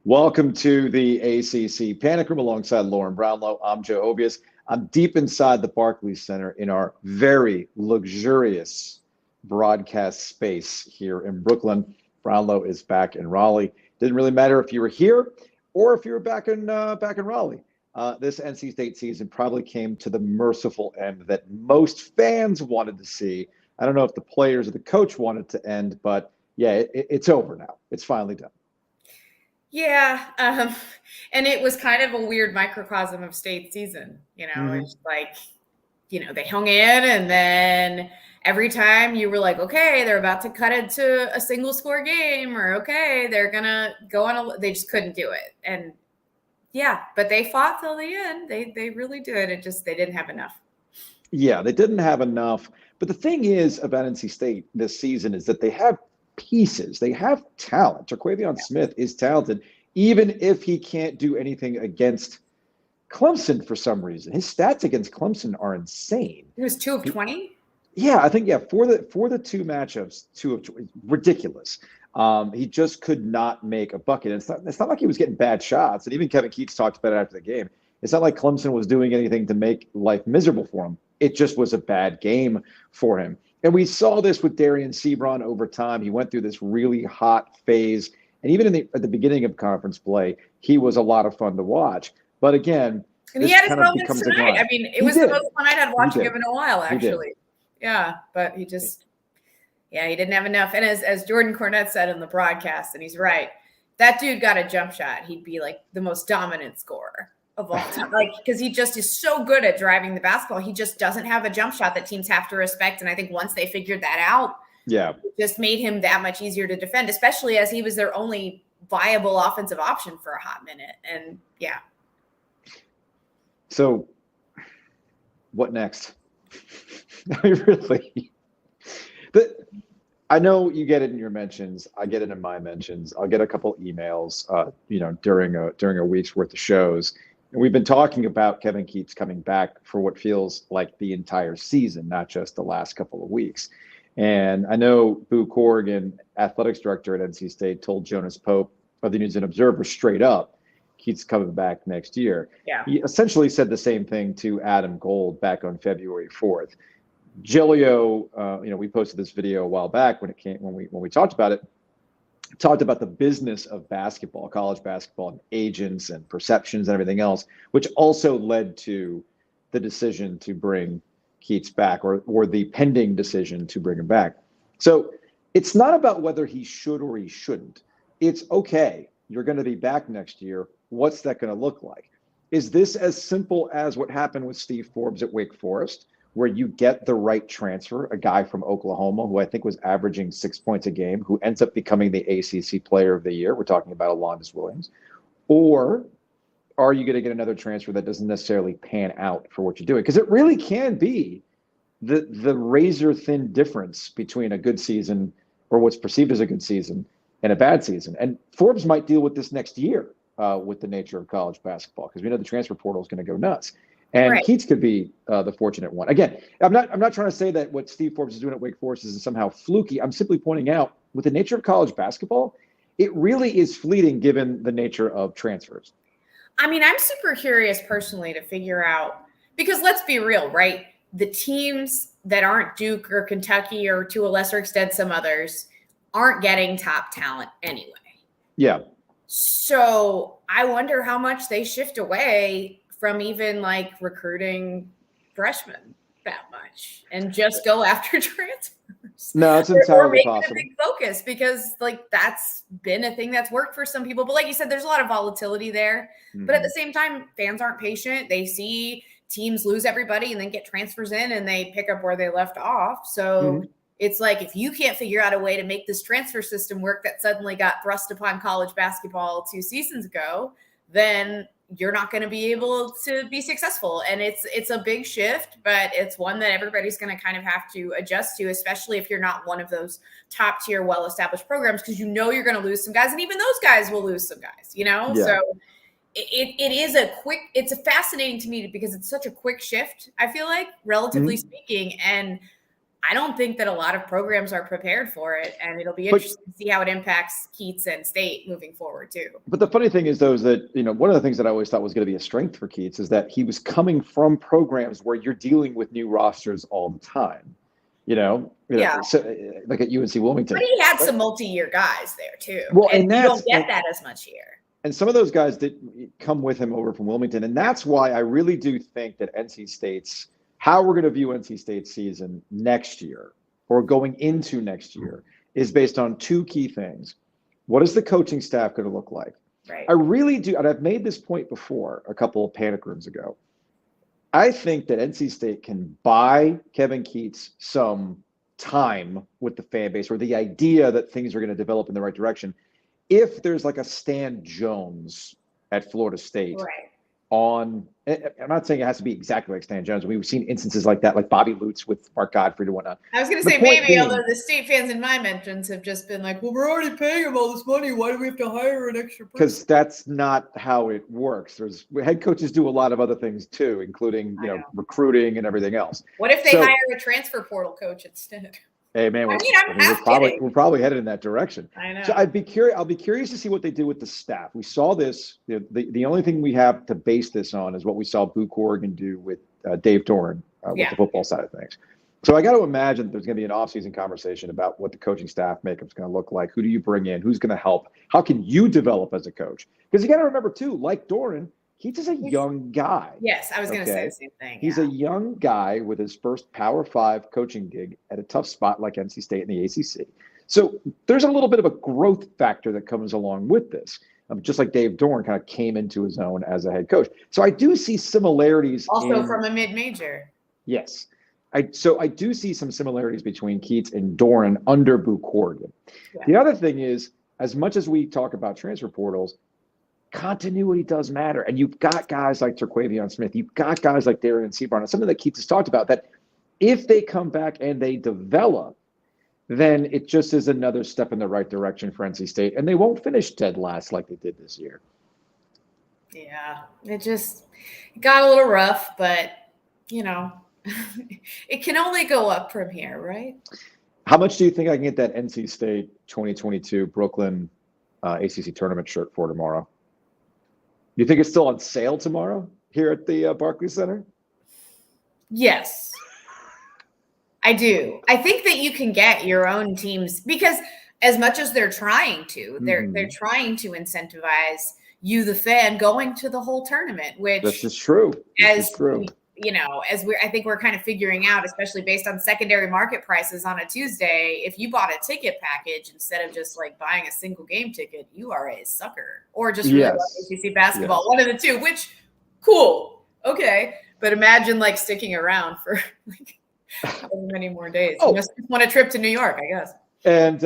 Welcome to the ACC Panic Room alongside Lauren Brownlow. I'm Joe Ovies. I'm deep inside the Barclays Center in our very luxurious broadcast space here in Brooklyn. Brownlow is back in Raleigh. Didn't really matter if you were here or if you were back in Raleigh. This NC State season probably came to the merciful end that most fans wanted to see. I don't know if the players or the coach wanted to end, but yeah, it's over now. It's finally done. Yeah, and it was kind of a weird microcosm of state season, It's like, they hung in, and then every time you were like, okay, they're about to cut it to a single score game, or okay, they're gonna go on they just couldn't do it. And yeah, but they fought till the end. They really did. They didn't have enough. Yeah, they didn't have enough. But the thing is about NC State this season is that they have pieces. They have talent. Quavion Smith is talented, even if he can't do anything against Clemson for some reason. His stats against Clemson are insane. He was 2 of 20. Yeah, I think for the two matchups, 2 of 20, ridiculous. He just could not make a bucket. And it's not like he was getting bad shots. And even Kevin Keatts talked about it after the game. It's not like Clemson was doing anything to make life miserable for him. It just was a bad game for him. And we saw this with Darian Sebron over time. He went through this really hot phase. And even at the beginning of conference play, he was a lot of fun to watch. But again, and he had his moments tonight. I mean, it was the most fun I'd had watching him in a while, actually. Yeah, but he didn't have enough. And as Jordan Cornette said in the broadcast, and he's right, that dude got a jump shot, he'd be like the most dominant scorer of all time. Because he just is so good at driving the basketball. He just doesn't have a jump shot that teams have to respect. And I think once they figured that out, it just made him that much easier to defend, especially as he was their only viable offensive option for a hot minute. And yeah. So what next? I mean, really. I know you get it in your mentions. I get it in my mentions. I'll get a couple emails, during a week's worth of shows. And we've been talking about Kevin Keatts coming back for what feels like the entire season, not just the last couple of weeks. And I know Boo Corrigan, athletics director at NC State, told Jonas Pope of the News and Observer straight up, Keatts coming back next year. Yeah. He essentially said the same thing to Adam Gold back on February 4th. Giglio, we posted this video a while back when we talked about it. Talked about the business of basketball, college basketball, and agents and perceptions and everything else, which also led to the decision to bring Keatts back, or the pending decision to bring him back. So it's not about whether he should or he shouldn't. It's okay, you're going to be back next year. What's that going to look like? Is this as simple as what happened with Steve Forbes at Wake Forest, where you get the right transfer, a guy from Oklahoma who I think was averaging 6 points a game, who ends up becoming the ACC Player of the Year? We're talking about Alondas Williams. Or are you going to get another transfer that doesn't necessarily pan out for what you're doing? Because it really can be the razor-thin difference between a good season, or what's perceived as a good season, and a bad season. And Forbes might deal with this next year with the nature of college basketball, because we know the transfer portal is going to go nuts. And right. Keatts could be the fortunate one. Again, I'm not trying to say that what Steve Forbes is doing at Wake Forest is somehow fluky. I'm simply pointing out, with the nature of college basketball, it really is fleeting given the nature of transfers. I mean, I'm super curious personally to figure out, because let's be real, right? The teams that aren't Duke or Kentucky, or to a lesser extent some others, aren't getting top talent anyway. Yeah. So I wonder how much they shift away from even like recruiting freshmen that much and just go after transfers. No, it's entirely possible. A big focus, because like that's been a thing that's worked for some people. But like you said, there's a lot of volatility there. Mm-hmm. But at the same time, fans aren't patient. They see teams lose everybody and then get transfers in and they pick up where they left off. So it's like, if you can't figure out a way to make this transfer system work that suddenly got thrust upon college basketball 2 seasons ago, then you're not going to be able to be successful. And it's a big shift, but it's one that everybody's going to kind of have to adjust to, especially if you're not one of those top tier, well-established programs, because you're going to lose some guys, and even those guys will lose some guys, Yeah. So it's fascinating to me because it's such a quick shift, I feel like, relatively speaking. And I don't think that a lot of programs are prepared for it, and it'll be interesting to see how it impacts Keatts and State moving forward too. But the funny thing is, though, is that, you know, one of the things that I always thought was going to be a strength for Keatts is that he was coming from programs where you're dealing with new rosters all the time. So, like at UNC Wilmington. But he had some multi-year guys there too. Well, and you don't get that as much here. And some of those guys did come with him over from Wilmington, and that's why I really do think that how we're going to view NC State's season next year or going into next year is based on two key things. What is the coaching staff going to look like? Right. I really do, and I've made this point before a couple of panic rooms ago. I think that NC State can buy Kevin Keatts some time with the fan base, or the idea that things are going to develop in the right direction, if there's like a Stan Jones at Florida State. Right. I'm not saying it has to be exactly like Stan Jones. We've seen instances like that, like Bobby Lutz with Mark Godfrey and whatnot. I was going to say maybe, although the State fans in my mentions have just been like, well, we're already paying him all this money. Why do we have to hire an extra person? Because that's not how it works. Head coaches do a lot of other things too, including recruiting and everything else. What if they hire a transfer portal coach instead? Hey man, we're probably headed in that direction. I know. So I'll be curious to see what they do with the staff. We saw this. The only thing we have to base this on is what we saw Boo Corrigan do with Dave Doan with the football side of things. So I got to imagine that there's going to be an offseason conversation about what the coaching staff makeup is going to look like. Who do you bring in? Who's going to help? How can you develop as a coach? Because you got to remember too, like Doan, he's just a young guy. Yes, I was going to say the same thing. He's a young guy with his first Power 5 coaching gig at a tough spot like NC State in the ACC. So there's a little bit of a growth factor that comes along with this, just like Dave Doan kind of came into his own as a head coach. So I do see similarities. Also from a mid-major. Yes. I do see some similarities between Keatts and Doan under Boo Corrigan. Yeah. The other thing is, as much as we talk about transfer portals, continuity does matter. And you've got guys like Quavion Smith. You've got guys like Darian Seaborn. And something that Keatts has talked about, that if they come back and they develop, then it just is another step in the right direction for NC State. And they won't finish dead last like they did this year. Yeah, it got a little rough, but, it can only go up from here, right? How much do you think I can get that NC State 2022 Brooklyn ACC tournament shirt for tomorrow? You think it's still on sale tomorrow here at the Barclays Center? Yes, I do. I think that you can get your own teams, because as much as they're trying to, they're trying to incentivize you, the fan, going to the whole tournament, which this is true. I think we're kind of figuring out, especially based on secondary market prices on a Tuesday, if you bought a ticket package instead of just like buying a single game ticket, you are a sucker, or just really love ACC basketball. One of the two, which cool. Okay. But imagine like sticking around for like however many more days. You must want a trip to New York, I guess. And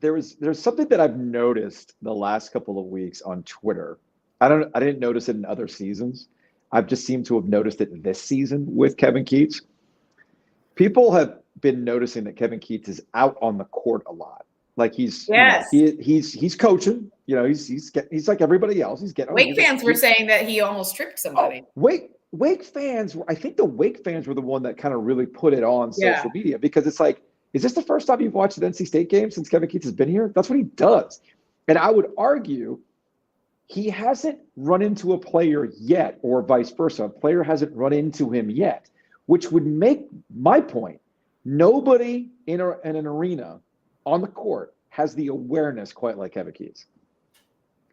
there's something that I've noticed the last couple of weeks on Twitter. I didn't notice it in other seasons. I've just seemed to have noticed it this season with Kevin Keatts. People have been noticing that Kevin Keatts is out on the court a lot. Like he's coaching. He's like everybody else. He's getting. Wake fans were saying that he almost tripped somebody. Wake fans. I think the Wake fans were the one that kind of really put it on social media, because it's like, is this the first time you've watched an NC State game since Kevin Keatts has been here? That's what he does. And I would argue he hasn't run into a player yet, or vice versa. A player hasn't run into him yet, which would make my point. Nobody in an arena on the court has the awareness quite like Kevin Keatts.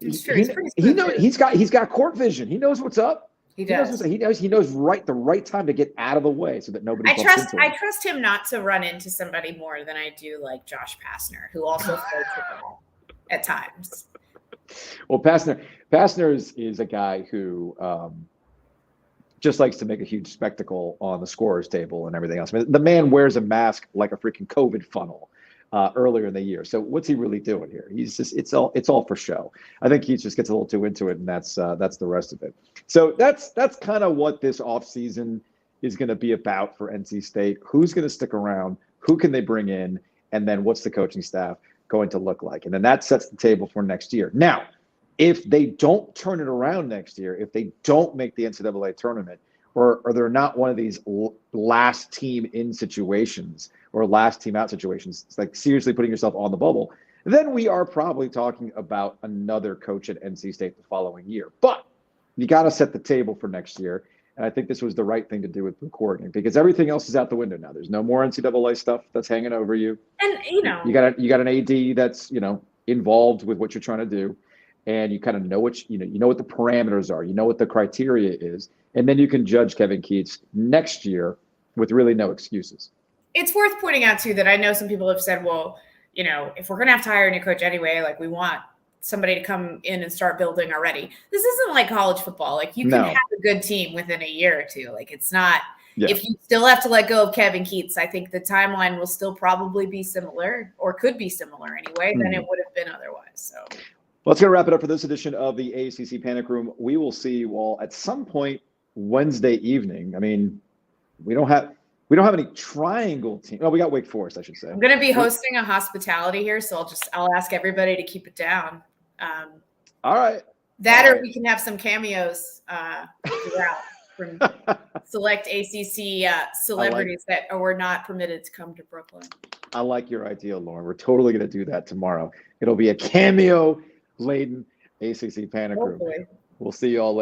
It's true. He's got court vision. He knows what's up. He does. He knows the right time to get out of the way so that nobody. I trust him not to run into somebody more than I do like Josh Pastner, who also floats the ball at times. Well, Pastner is a guy who just likes to make a huge spectacle on the scorer's table and everything else. I mean, the man wears a mask like a freaking COVID funnel earlier in the year. So what's he really doing here? He's just it's all for show. I think he just gets a little too into it, and that's the rest of it. So that's kind of what this offseason is going to be about for NC State. Who's going to stick around? Who can they bring in? And then what's the coaching staff going to look like? And then that sets the table for next year. Now, if they don't turn it around next year, if they don't make the NCAA tournament, or they're not one of these last team in situations or last team out situations, it's like seriously putting yourself on the bubble, then we are probably talking about another coach at NC State the following year. But you got to set the table for next year. And I think this was the right thing to do with the coordinator, because everything else is out the window now. There's no more NCAA stuff that's hanging over you. And you got an AD that's, involved with what you're trying to do, and you kind of know what you know what the parameters are, you know what the criteria is, and then you can judge Kevin Keatts next year with really no excuses. It's worth pointing out too that I know some people have said, well, if we're going to have to hire a new coach anyway, like we want somebody to come in and start building already. This isn't like college football. Like you can have a good team within a year or two. Like it's not, if you still have to let go of Kevin Keatts, I think the timeline will still probably be similar, or could be similar anyway, than it would have been otherwise. So let's go wrap it up for this edition of the ACC Panic Room. We will see you all at some point Wednesday evening. I mean, we don't have any triangle team. Oh, we got Wake Forest, I should say. I'm going to be hosting a hospitality here, so I'll ask everybody to keep it down. All right. Or we can have some cameos throughout from select ACC celebrities that were not permitted to come to Brooklyn. I like your idea, Lauren. We're totally going to do that tomorrow. It'll be a cameo-laden ACC Panic Room. We'll see you all later.